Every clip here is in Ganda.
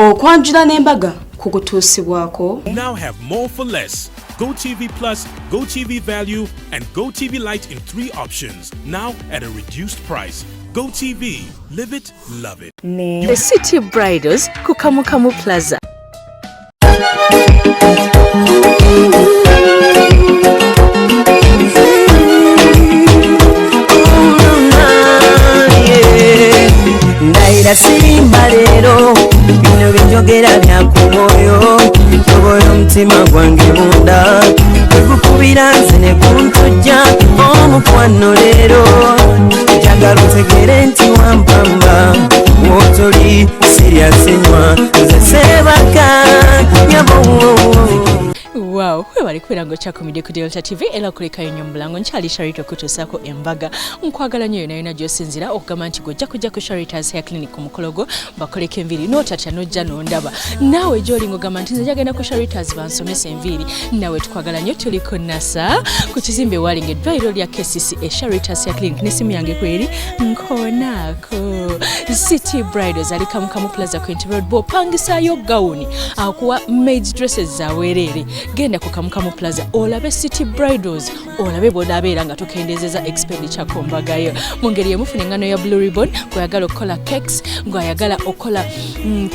Okwanjula n'embaga kukutuusibwako. Now have more for less. GoTV Plus, GoTV Value, and GoTV Lite in 3 options. Now at a reduced price. GoTV. Live it, love it. The City Bridals Kukamukamu Plaza. Naira simba lero bino binjogera byakumoyo toboyo mtima gwange munda ekukubira nze ne kuntujja omukwano lero njagala otegere nti wampamba wotoli siryasenywa nze sebaka nyabo. Wow, webali kwirango chako midde ku Delta TV era kulekayo nnyo mulango nkyali Sharita okutuusaako embaga nkwagala nnyo yona gy'osinzira okugamba nti gojja kujja ku Sharita's Hair Clinic ku mukologo bakoleka enviiri n'otatya n'ojja n'ondaba naawe gy'olinga ogamba nti nze njagenda ku Sharita's bansomesa enviiri naawe tukwagala nnyo tuliko nasa ku kizimbe walinga eddwaliro lya KCCA Sharita's Hair Clinic n'essimu yange kweri nkonaako. City Bridals ali Kamukamu Plaza Quinty Road bw'opangisayo gawuni akuwa maids dresses zaweerere genda ku Kamukamu Plaza olabe City Bridals olabe bw'odabeera nga tokendezeza expenditure ku mbagayo mu ngeri yemufuna engano ya Blue Ribbon gwayagala okukola cakes gwayagala okukola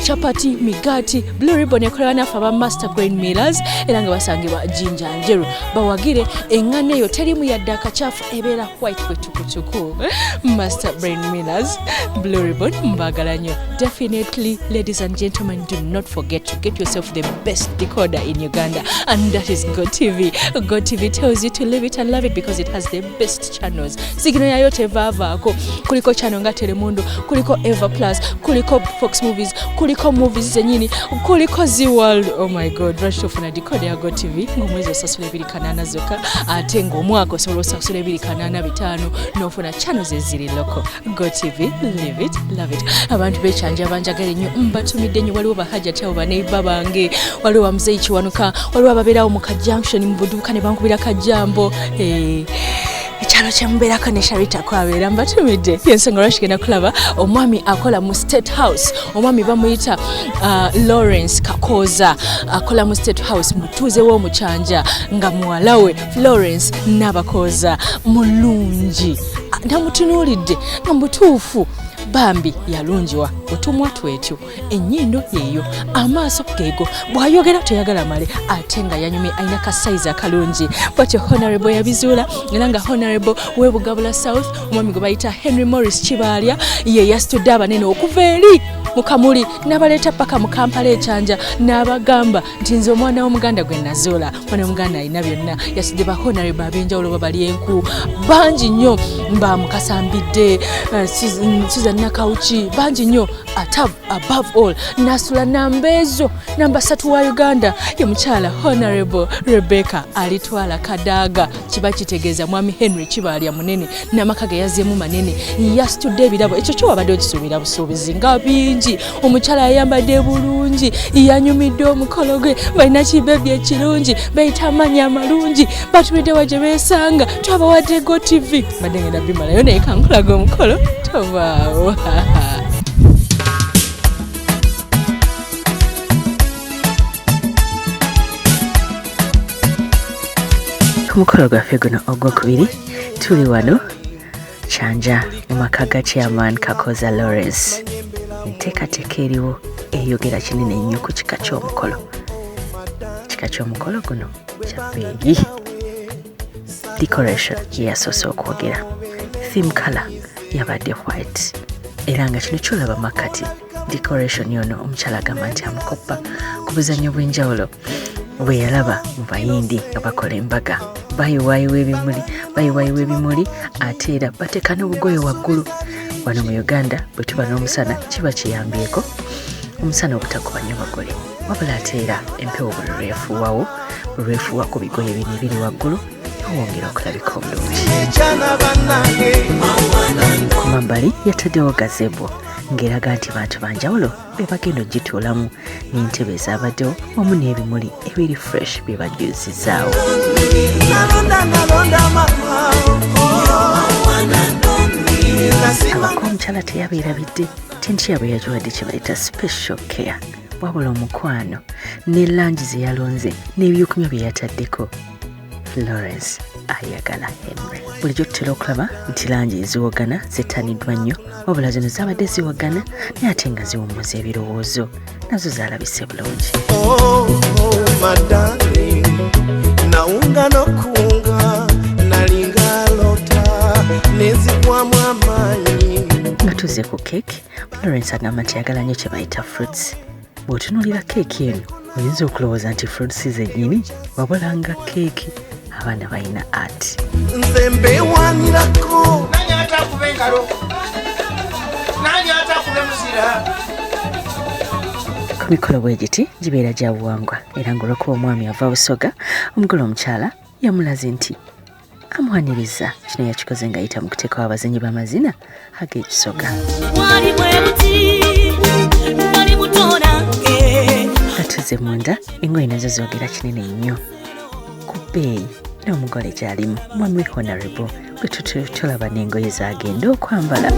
chapati migati. Blue Ribbon ekolewa naffe aba Master Grain Millers era nga basangibwa Jinja Njeru bawagire engano eyo terimu yadde akakyafu ebeera white wetukutuku. Master Grain Millers Blue Ribbon mbagala nnyo. Definitely ladies and gentlemen, do not forget to get yourself the best decoder in Uganda, and that is GoTV. GoTV tells you to live it and love it because it has the best channels. Signal ya yote vavaako kuliko channel nga Telemundo, kuliko Eva Plus, kuliko Fox Movies, kuliko movies zenyini, kuliko Z World. Oh my god, rush off na decoder ya GoTV ngomwezi osasula 2 zokka ate ng'omwaka osobola osasula 2 n'ofuna channels eziri loko. GoTV, live it, love it. Abantu bechanja banjagala nnyo mbatumidde nnyo waliwo bahajjati abo baneiba bange waliwo Muzeyi Kiwanuka waliwo ababeerawo mu Junction mu Buduuka ne bankubira kajambo ekyalo kyemubeerako ne Sharita kwabeera mbatumidde yensonga lwaki genda kulaba omwami akola mu State House. Omwami bamuyita Florence Kakoza akola mu State House mutuuze w'omukyanja nga muwalawe Florence Nabakoza mulungi namutunuulidde nga mutuufu bambi yalungiwa otumwa twetyo ennyindo yeeyo amaaso geego bw'ayogera toyagala male ate nga yanyumye alina ka size akalungi bwatyo honorable yabizuula era nga honorable w'Ebugabula South omwami gwe bayita Henry Morris Kibaalya ye yasitudde abanene okuva eri mu Kamuli n'abaleeta paka mu Kampala ekyanja n'abagamba nti nze omwana w'Omuganda gwe nazuula mwana w'Omuganda alina byonna yasitudde ba honorable ab'enjawulo babali enku bangi nnyo mba Mukasambidde Susan Nakauchi bangi nnyo above all nasula nambezo namba 3 wa Uganda ye mukyala Honorable Rebecca alitwala Kadaga kiba kitegeeza mwami Henry Kibaalya munene n'amaka ge yazeemu manene yasitudde ebirabo ekyo kyo wabadde okisuubira busuubizi nga bingi omukyala yayambadde bulungi yanyumidde omukolo gwe balina kibebi ekirungi bayita amannya amalungi batumidde wa gye beesanga twabawadde GoTV badde ngenda bimalayo naye kankulaga omukolo tobaawo. Kumukolo gwaffe guno ogwokubiri tuli wano Kyanja mu maka ga Chairman Kakoza Lawrence. Enteekateeka eriwo eyogera kinene nnyo ku kika ky'omukolo. Kika ky'omukolo guno kya bbeeyi. Decoration yasoose okwogera. Theme color yabadde white. Era nga kino kyolaba makati decoration yono omukyala agamba nti amukoppa ku buzannyo bw'enjawulo bwe yalaba mu bayindi nga bakola embaga bayiwayiwa ebimuli ate era bateeka n'obugoye waggulu. Wano mu Uganda bwe tuba n'omusana kiba kiyambyeko omusana obutakuba nnyo bagole wabula ate era empewo bwe lwefuuwa ku bigoye bino ebiri waggulu wongera okulabika obulungi. Ku mabbali yataddewo gazebo ng'eraga nti bantu banjawulo be bagenda ogituulamu n'entebe ezabaddewo wamu n'ebimuli ebiri fresh bye bajuzizaawo. Abako omukyala teyabeerabidde tenti yabwe yagiwadde kye bayita special care wabula omukwano ne langi ze yalonze n'ebyokunywa bye yataddeko. Florence ayagala Henry. Bulijjo tutera okulaba nti langi eziwogana zettaniddwa nnyo, wabula zino zaabadde ziwogana naye ate nga ziwummuza ebirowoozo, nazo zaalabise bulungi. Madani naunga nokunga nalinga lota nezikwamu amaanyi. Nga tuzze ku keeki, Florence agamba nti ayagala nnyo kye bayita fruits. Bw'otunuulira keeki eno oyinza okulowooza nti fruits zennyini wabula nga keeki. Abaana balina art. Nze mbeewaanirako. Nani atakuba engalo? Nani atakuba muzira? Ku mikolo bwe giti gibeera gya buwangwa era ng'olwokuba omwami ava busoga, omugole omukyala yamulaze nti amwaniriza. Kino yakikoze ng'ayita mu kuteekawo abazenyi b'amazina ag'ekisoga. Katuze munda, engoye nazo zoogera kinene nnyo ku bbeeyi n'omugole gy'alimu mwami Honorable bwe tulaba n'engoye z'agenda okwambala.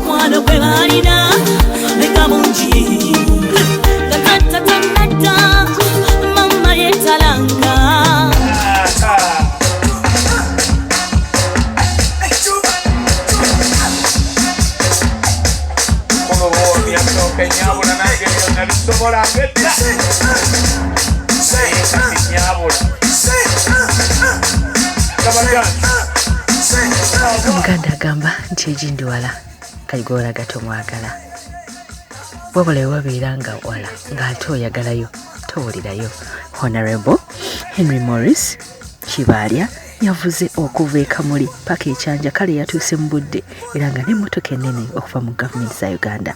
Omuganda agamba nti egindi wala kaligoola gato mwagala, wabula ewabeera nga wala ng'ate oyagalayo towulirayo. Honorable Henry Morris Kibaalya yavuze okuva e Kamuli paka ekyanja kale yatuuse mu budde era nga n'emmotoka ennene okuva mu gavumenti za Uganda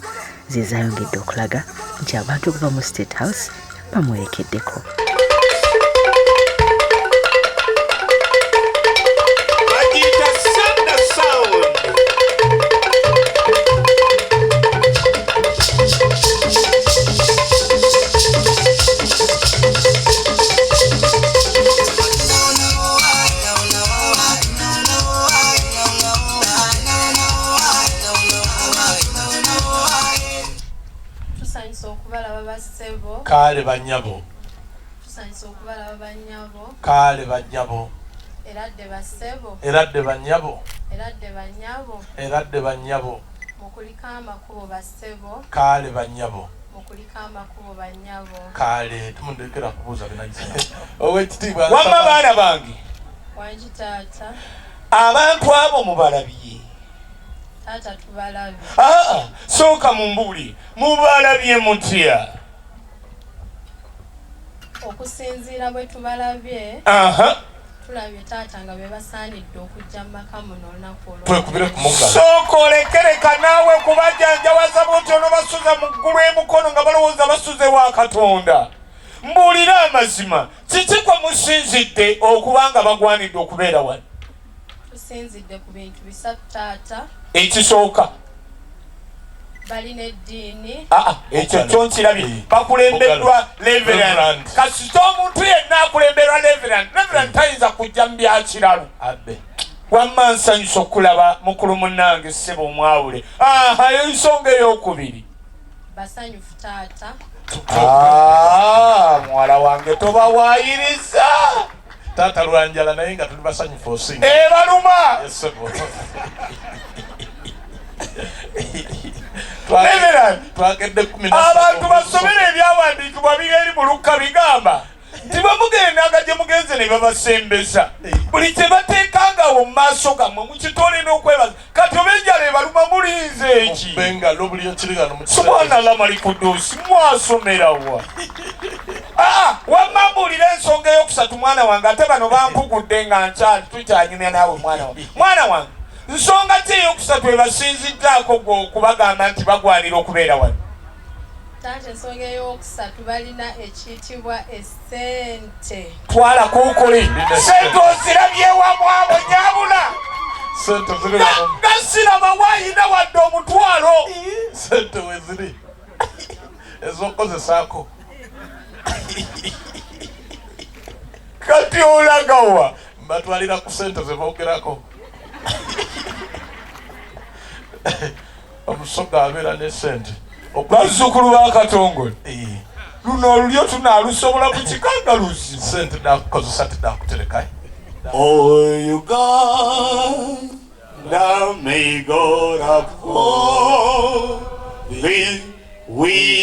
ze zaayongedde okulaga nti abantu okuva mu State House bamuwerekeddeko. Kale banyabo. Tusanyisa okubalaba banyabo. Kale banyabo. Eradde basebo. Eradde banyabo. Eradde banyabo. Eradde banyabo. Mukulika amakubo basebo. Kale banyabo. Mukulika amakubo banyabo. Kale tumundekera kubuuza binagisa. Owekitiibwa. Wamma baana bange. Wangi taata. Abantu abo mubalabye. Taata tubalabye. Sooka mumbuli. Mubalabye mutya. Okusinziira bwe tubalabye. Tulabye taata nga be basaanidde okujja mu maka muno olunaku olwo. Twekubire ku mugala. Sooka olekereka naawe kubajjanjawaza butyo n'obasuza mu ggulu emukono nga balowooza basuze wa Katonda. Mbuulira amazima, kiki kwe musinzidde okuba nga bagwanidde okubeera wano? Tusinzidde ku bintu bisatu taata. Ekisooka. Balina eddiini. Ekyo kyonkirabye. Bakulembeddwa Reverend. Kasita omuntu yenna akulemberwa Reverend. Reverend tayinza kujja mu bya kiralo. Wamma nsanyusa okulaba mukulu munnange ssebo omwawule. Ensonga ey'okubiri. Basanyufu taata. Muwala wange tobawaayiriza. Taata lwanjala naye nga tuli basanyufu osinga. Baluma. Abantu basomera ebyawandiikibwa biri mu Luka bigamba nti bamugenda nga gye mugenze ne babasembeza. Buli kye bateekangawo mu maaso gammwe mukitole n'okwebaza. Kati oba enjala ebaluma mulinze eki? Subhanallah malikudusi mwasomerawa. Wamma mbuulira ensonga ey'okusatu mwana wange ate bano bampugudde nga nkyali tukyanyumya naawe mwana wange. Mwana wange nsonga ki ey'okusatu ebasinziddaako gwe okubagamba nti bagwanira okubeera wano? Taata ensonga ey'okusatu balina ekiyitibwa essente. Twala kuukuli. Sente ozirabye wamu abo nyabula. Sente ziri wamu. Gasiraba waayina wadde omutwalo. Sente weziri. Ez'okukozesaako. Kati olagawa. Mbatwalira ku sente ze boogerako. Omusoga abeera ne sente. Bazzukulu ba Katongole. luno olulyo tunaalusobola ku kikangalusi sente dakukozesa tedakutereka. Oh Uganda, may God uphold thee, we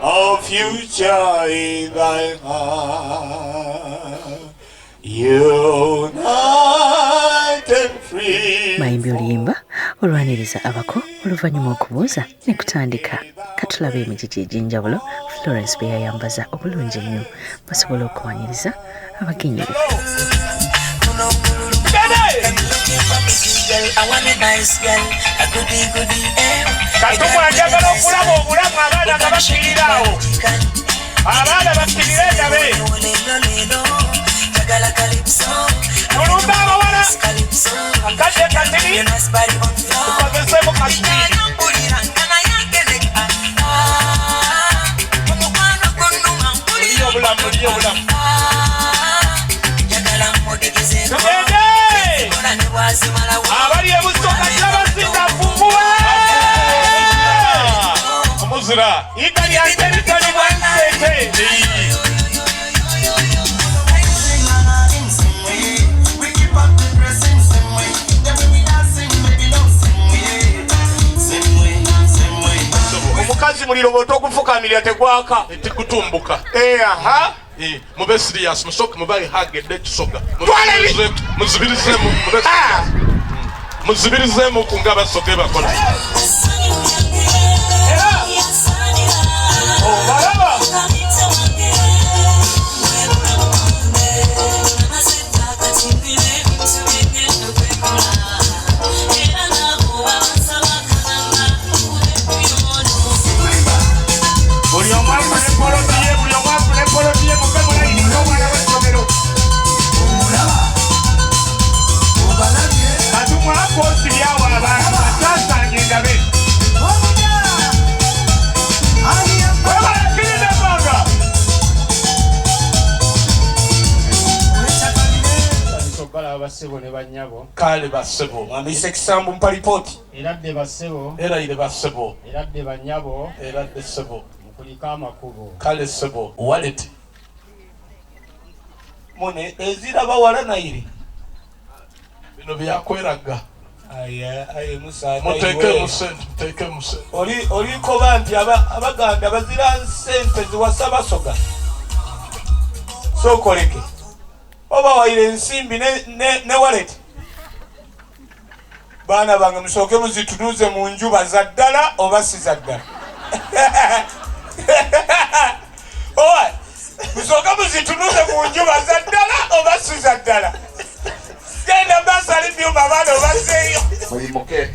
a future in thy heart, united free. Mayimbi oluyimba olwaniriza abako oluvannyuma okubuuza ne kutandika. Katulabe emigigi egy'enjawulo Florence be yayambaza obulungi ennyo basobola okuwaniriza abagenyi. Katumwa njagala okulaba obulamu abaana nga bakkirirawo. Abaana bakkirire endabe. Mulumba abawala akadde katini tukozesemu kasipiri. Muliyo obulamu, muliyo obulamu. Tugende! Abali ebusoka gyabasinga funguwe! Omuzira iga lyange litali mwansente. Omukazi muliro bw'ota okufukamirira tegwaka tekutumbuka. Aha. Mube serious musoke mubaye hagedde kisoga. Muzibirizemu kunga basoke bakola. Oh baraba. Basebo ne banyabo kale basebo mwandise kisambu mpa ripoti eradde basebo era ile basebo eradde banyabo eradde sebo mukulika amakubo kale sebo wallet mone ezira bawala na ile bino byakweraga aye musa muteke musente oli ko banti abaganda bazira sente ziwasaba soga so koleke oba waire ensimbi ne wallet baana bange musoke muzitunuze mu njuba za ddala oba si za ddala. Owa musoke muzitunuze mu njuba za ddala oba si za ddala. Genda basali byuma baana obaseeyo muyimuke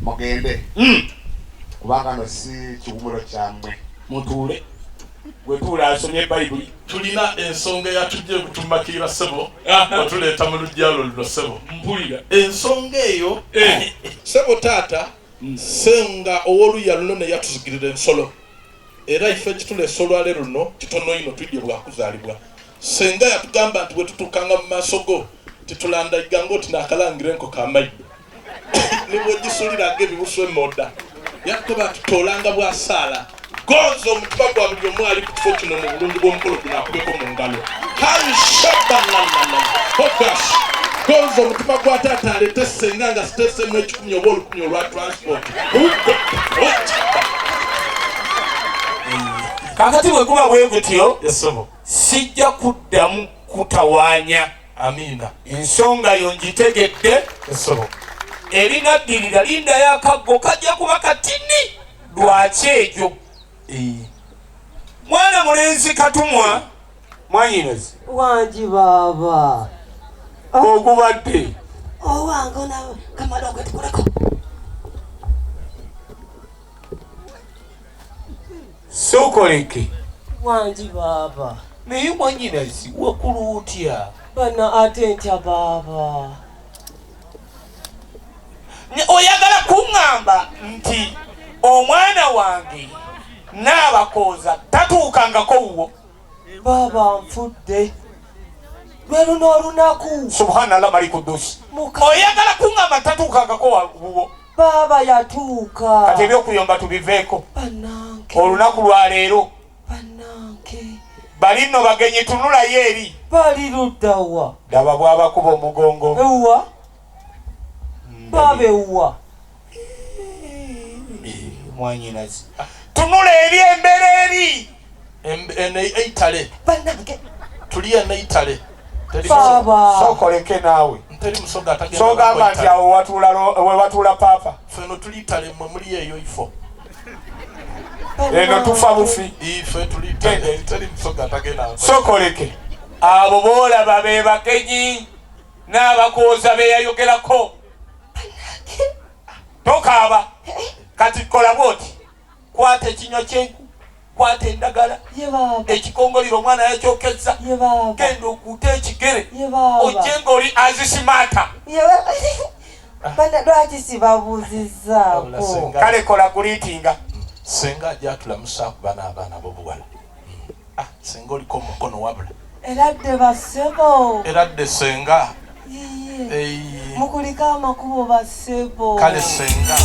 mugende kubanga no si kiwumulo kyammwe mutuule wetuula asomye bayibuli. Tulina ensonga yatujje kutumakira sebo watuleeta mu lujjalo luno sebo mpulira ensonga eyo sebo taata senga ow'oluya luno ne yatuzigirira ensolo era ife kitula essolo ale luno kitono ino twidye bwakuzaalibwa senga yatugamba nti bwetutukanga mu maaso go titulandayiga ng'oti naakalangire enkoko amayido ne bwegisuliranga ebibusu emoda yatuba tutolanga bwasaala gonzo omutima gwa buli omu ali ku kifo kino mu bulungi bw'omukolo guno akubeko mu ngalo haishabananana focus gonzo omutima gwa taata alete senga nga sitesemu ekikumi oba olukumi olwa transport kakati bwe kuba bwe gutyo sijja kuddamu kutawaanya amina ensonga yo ngitegedde erinaddirira lindayo akaggo kajja kuba katini lwaki ekyo mwana mulenzi katumwa mwanyinazi wanji baba ogubadde owange ona kamala okwetukuleko sokoleke wanji baba naye mwanyinazi wakulu otya bana ate ntya baba oyagala kuŋŋamba nti omwana wange n'abakooza tatuukangako wuwo baba nfudde lwe luno olunaku subhanallah malikudusi oyagala kuŋŋamba tatuukangako wuwo Baba yatuuka. Kati ebyokuyomba tubiveeko. Bannange. Olunaku lwa leero. Bannange. Bali nno bagenyi tunulayo eri. Bali luddawa. Daba bw'abakuba omugongo. Ewwa. Baba ewwa. Mwanyinazi. Tunula eri embera eri. Eitale. Bannange. Tuliya n'eitale. Baba. Sokoleke naawe. Teri musoga atagenda. Sogamba nti awo watuula paapa. Feno tulitale mwe muli eyo ifo. Eno tufa bufi. Ife tulitale. Teri musoga atagenda. Sokoleke. Abo boolaba be bagenyi n'abakooza beeyayogerako. Tokaaba. Kati kola bwoti. Kwata ekinywa ky'enku. Kwata endagala. Ekikongoliro omwana yakyokezza. Genda okuuta ekigere. Ojjenga oli azisimata. Bana lwaki sibabuuzizzaako. Kale kola guliitinga. Senga ajatulamusa ku bana abaana b'obuwala. Senga oliko omukono wabula. Eradde bassebo. Eradde senga. Mukulika amakubo bassebo. Kale senga.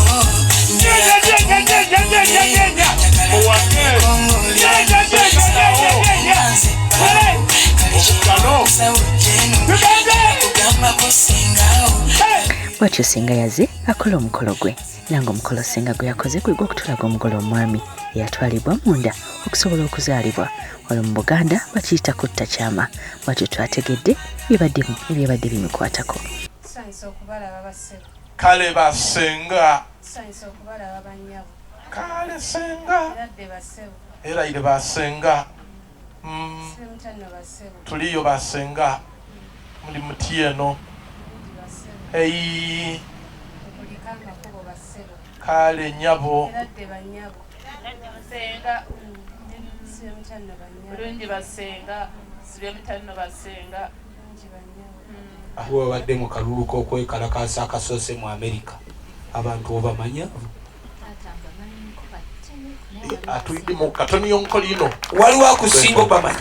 Bw'atyo Senga yaze akola omukolo gwe. Nange omukolo Senga gwe yakoze gwe gw'okutulaga omugole omwami eyatwalibwa munda okusobola okuzaalibwa. Wano mu Buganda bakiyita kutta kyama. Bw'atyo twategedde ebyabadde bimukwatako. Kale basenga. Kale senga. Era ile basenga. Tuliyo basenga. Muli mutieno. Hey. Kale nyabo. Basenga. Bulungi basenga. Sibe mutano basenga. Ahuwa wadde mu kalulu k'okwekalakaasa akasose mu Amerika. Abantu obamanya? Atuyidde mu katoni y'onkolino. Waliwo akusinga obamanya.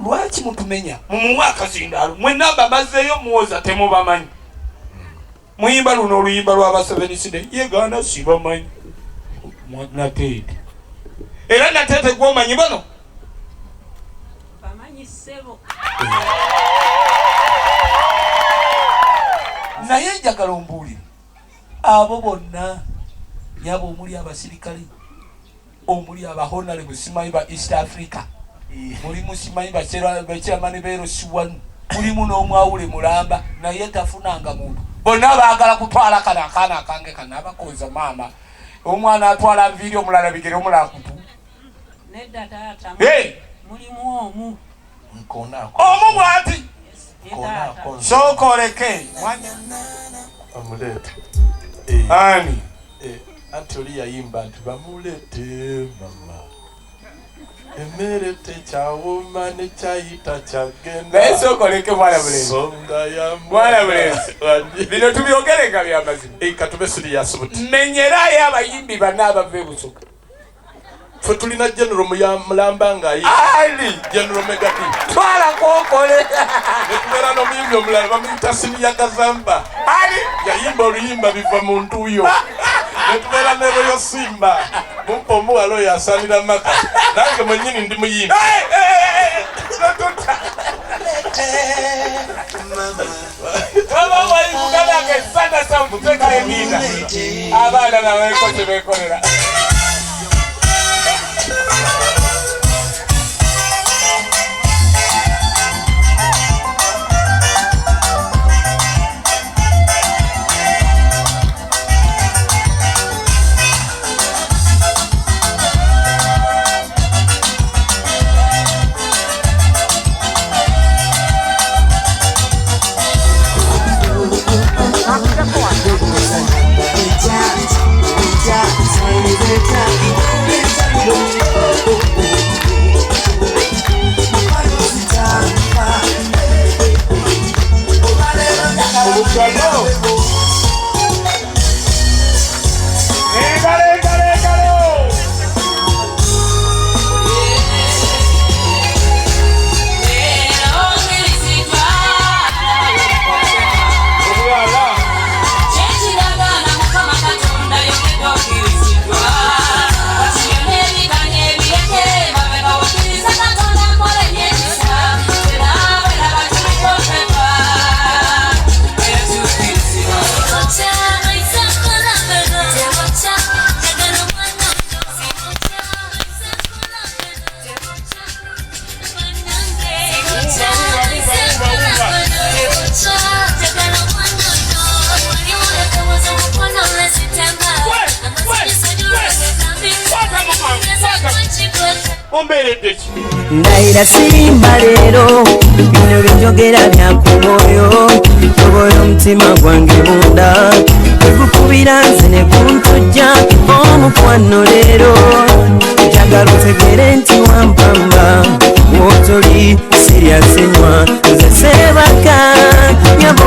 Lwaki mutumenya? Mumuwa akazindaalo. Mwenna bamazeeyo muwoza temubamanyi. Muyimba luno oluyimba lw'abaseveniside. Ye Gaana sibamanyi. Nateete. Era nateete gw'omanyi bano? Bamanyi ssebo. Naye njagala ombuulire. Abo bonna nyabo omuli abasirikale. Omuli abahonale musimanyi ba East Africa. Muli musimanyi ba chairman bero siwanu. Mulimu n'omwawule mulamba naye tafunanga muntu. Bonna baagala kutwala kana akaana akange kana abakoza maama. Omwana atwala nviiri omulala bigere omulala kutu. Nedda taata. Mulimu omu. Nkonaako. Omu bw'ati. Sokoleke. Bamulete. Ani. Anti oli yayimba nti bamulete mama. Emmere tekyawoma ne kyayita kyagenda. Naye sokoleke mwana bulezi. Songa ya mwana bulezi. Bino tubyogerenga byamazima. Katube serious buti. Menyerayo abayimbi banna abava ebusuka. Fwe tulina General Mulamba nga Ali. General Megati. Twala kokole. Netubeera n'omuyimbi omulala bamuyita Siniya Gazamba. Ali. Yayimba oluyimba biva mu ntuuyo. Netubeera ne Royo Simba. Mumpa omuwala oyo asaanira maka. Nange mwennyini ndi muyimba. Baba wayivuganage sana samuteka emina. Abaana naweeko kye beekolera. It's ombeeredde ki ndayira sirimba leero bino byenjogera bya ku mwoyo tobola omutima gwange munda tegukubira nze ne kuntujja omukwano leero njagala otegere nti wampamba wotoli siryasenywa nze sebaka nyabo